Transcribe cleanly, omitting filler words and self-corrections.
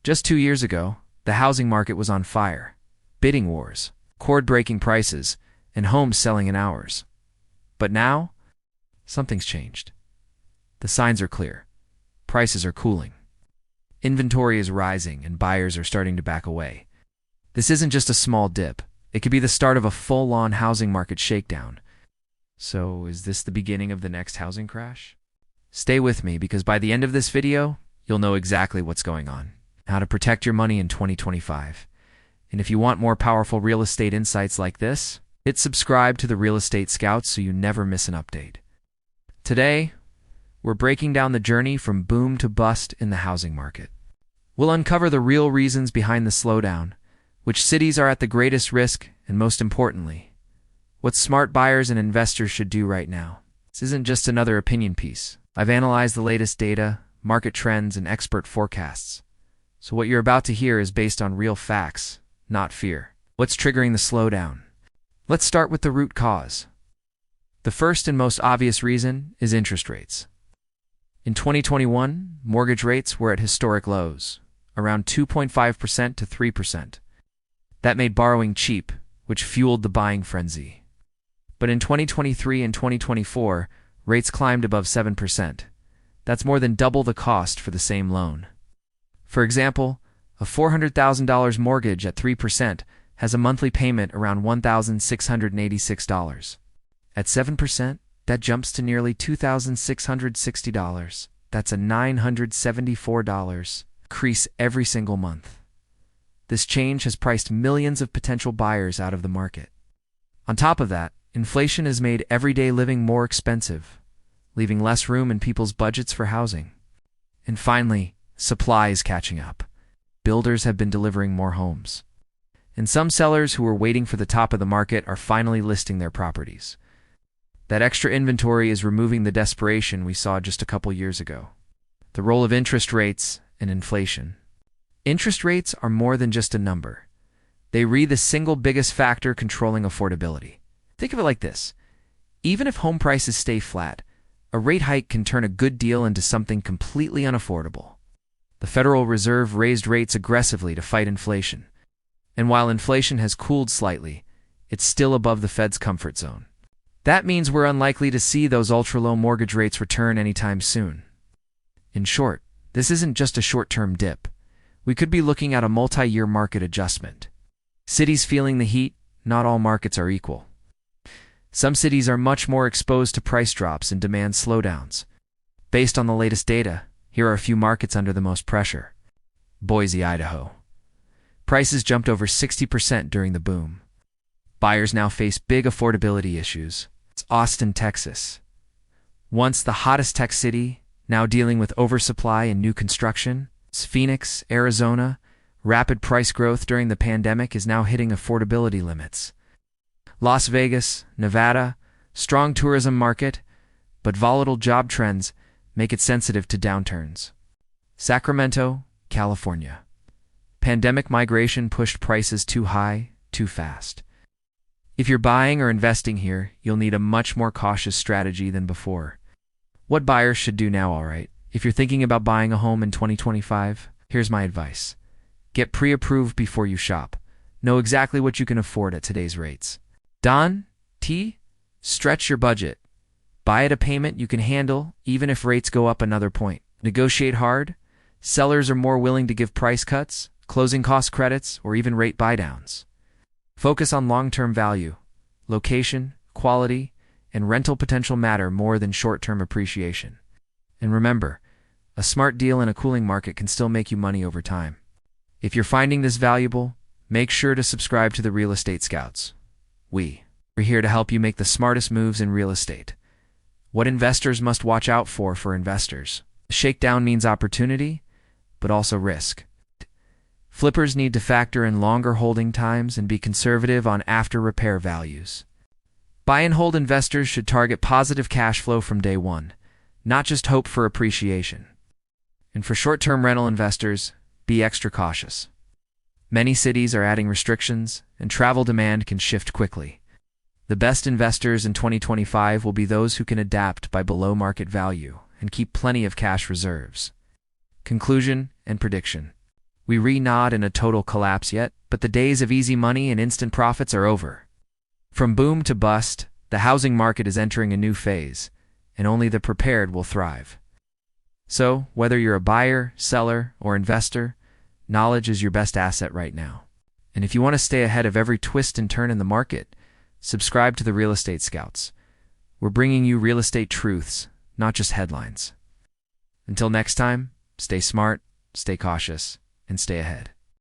Just 2 years ago, the housing market was on fire. Bidding wars, cord-breaking prices, and homes selling in hours. But now, something's changed. The signs are clear. Prices are cooling. Inventory is rising and buyers are starting to back away. This isn't just a small dip. It could be the start of a full-on housing market shakedown. So, is this the beginning of the next housing crash? Stay with me because by the end of this video, you'll know exactly what's going on, how to protect your money in 2025. And if you want more powerful real estate insights like this, hit subscribe to the Real Estate Scouts so you never miss an update. Today, we're breaking down the journey from boom to bust in the housing market. We'll uncover the real reasons behind the slowdown, which cities are at the greatest risk, and most importantly, what smart buyers and investors should do right now. This isn't just another opinion piece. I've analyzed the latest data, market trends, and expert forecasts. So what you're about to hear is based on real facts, not fear. What's triggering the slowdown? Let's start with the root cause. The first and most obvious reason is interest rates. In 2021, mortgage rates were at historic lows, around 2.5% to 3%. That made borrowing cheap, which fueled the buying frenzy. But in 2023 and 2024, rates climbed above 7%. That's more than double the cost for the same loan. For example, a $400,000 mortgage at 3% has a monthly payment around $1,686. At 7%, that jumps to nearly $2,660. That's a $974 increase every single month. This change has priced millions of potential buyers out of the market. On top of that, inflation has made everyday living more expensive, leaving less room in people's budgets for housing. And finally, supply is catching up. Builders have been delivering more homes. And some sellers who were waiting for the top of the market are finally listing their properties. That extra inventory is removing the desperation we saw just a couple years ago. The role of interest rates and inflation. Interest rates are more than just a number. They read the single biggest factor controlling affordability. Think of it like this. Even if home prices stay flat, a rate hike can turn a good deal into something completely unaffordable. The Federal Reserve raised rates aggressively to fight inflation. And while inflation has cooled slightly, it's still above the Fed's comfort zone. That means we're unlikely to see those ultra-low mortgage rates return anytime soon. In short, this isn't just a short-term dip. We could be looking at a multi-year market adjustment. Cities feeling the heat, not all markets are equal. Some cities are much more exposed to price drops and demand slowdowns. Based on the latest data, here are a few markets under the most pressure. Boise, Idaho. Prices jumped over 60% during the boom. Buyers now face big affordability issues. It's Austin, Texas. Once the hottest tech city, now dealing with oversupply and new construction. It's Phoenix, Arizona. Rapid price growth during the pandemic is now hitting affordability limits. Las Vegas, Nevada, strong tourism market, but volatile job trends make it sensitive to downturns. Sacramento, California. Pandemic migration pushed prices too high, too fast. If you're buying or investing here, you'll need a much more cautious strategy than before. What buyers should do now, alright? If you're thinking about buying a home in 2025, here's my advice. Get pre-approved before you shop. Know exactly what you can afford at today's rates. Stretch your budget. Buy at a payment you can handle, even if rates go up another point. Negotiate hard. Sellers are more willing to give price cuts, closing cost credits, or even rate buydowns. Focus on long-term value. Location, quality, and rental potential matter more than short-term appreciation. And remember, a smart deal in a cooling market can still make you money over time. If you're finding this valuable, make sure to subscribe to the Real Estate Scouts. We're here to help you make the smartest moves in real estate. What investors must watch out for investors. Shakedown means opportunity, but also risk. Flippers need to factor in longer holding times and be conservative on after-repair values. Buy-and-hold investors should target positive cash flow from day one, not just hope for appreciation. And for short-term rental investors, be extra cautious. Many cities are adding restrictions, and travel demand can shift quickly. The best investors in 2025 will be those who can adapt by below market value and keep plenty of cash reserves. Conclusion and prediction. We nod in a total collapse yet, but the days of easy money and instant profits are over. From boom to bust, the housing market is entering a new phase, and only the prepared will thrive. So, whether you're a buyer, seller, or investor, knowledge is your best asset right now. And if you want to stay ahead of every twist and turn in the market, subscribe to the Real Estate Scouts. We're bringing you real estate truths, not just headlines. Until next time, stay smart, stay cautious, and stay ahead.